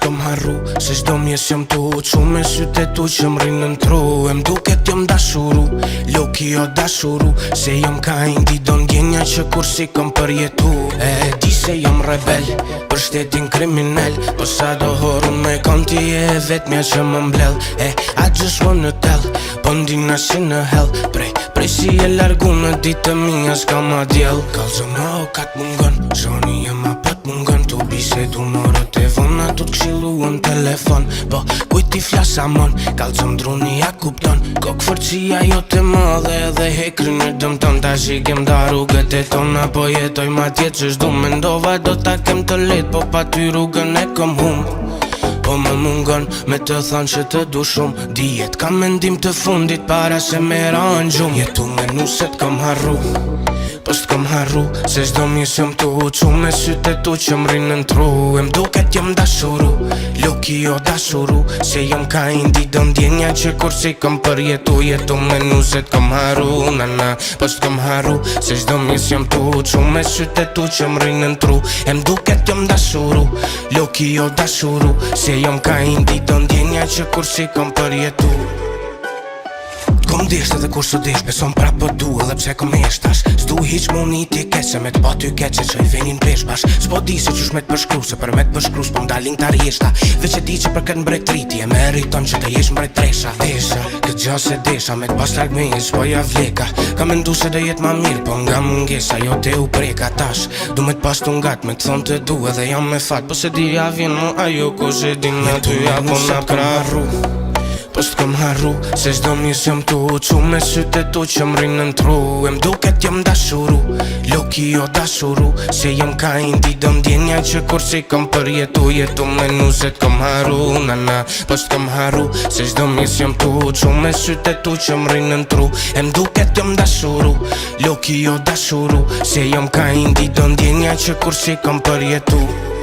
s'kom harru, se çdo mjes jom tu qu me sytë e tu që m'rinë në tru. E m'duket jom dashuru, loki jo dashuru, se jom ka indi do ndjenja që kur si kom përjetu. E di se jom rebel, për shtetin kriminal, po sa do horun me konti e vetmja që më mblell. I just wanna tell, po ndina si në hell, prej si e largu në ditë minja s'ka ma djell. Kalzo në okat mungon, zoni e ma pët mungon, tu bisedu në orët e vona, tu t'kshilu në telefon, po kujt t'i flasa mon, kalzo mdruni ja kupton, kok forcia jo të madhe edhe hekri në dëmton. Ta shikem da rrugët e tona, po jetoj ma tjetë që shdu mendova do ta kem të let, po pa ty rrugën e kom hum. Po më mungon me të thonë që të du shumë, dijet kam mendim të fundit para se me ranë gjumë. Jetu me nuset kom harru, po s'kom harru, se çdo mjes jom tu qu me sytë e tu që m'rinë në tru. E m'duket jom dashuru, loki jo dashuru, se jom ka indi do ndjenja që kur si kom përjetu. Jetu me nuset kom harru, nana, po s'kom harru, se çdo mjes jom tu qu me sytë e tu që m'rinë në tru. E m'duket jom dashuru, loki jo dashuru, se jom ka indi do ndjenja që kur si kom përjetu. Kom desht edhe kur së desh, beson prap po du edhe pse kom eshtash. S'du hiq mu një ti kese, me t'pa ty keqe që i venin pesh bash. S'po di se qysh me t'përshkru, se për me t'përshkru s'po m'dalin t'ar jeshta. Veq e di që për këtë mbretëriti e me rriton që të jesh mbretresha. Desha, këtë gja se desha, me t'pas larg me jes, po ja vleka. Ka mendu se dhe jet ma mirë, po nga mungesa, jo te u preka tash. Du me t'pas t'ungat, me t'thon të du edhe jam me fat, po se di ja vjen mu ajo ko që din me ty ja po na krarru. Po s'kom harru, se çdo mjes jom tu qu me sytë e tu që m'rinë në tru. E m'duket jom dashuru, loki jo dashuru, se jom ka indi do ndjenja që kur si kom përjetu. Jetu me nuset kom harru, nana, po s'kom harru, se çdo mjes jom tu qu me sytë e tu që m'rinë në tru. E m'duket jom dashuru, loki jo dashuru, se jom ka indi do ndjenja që kur si kom përjetu.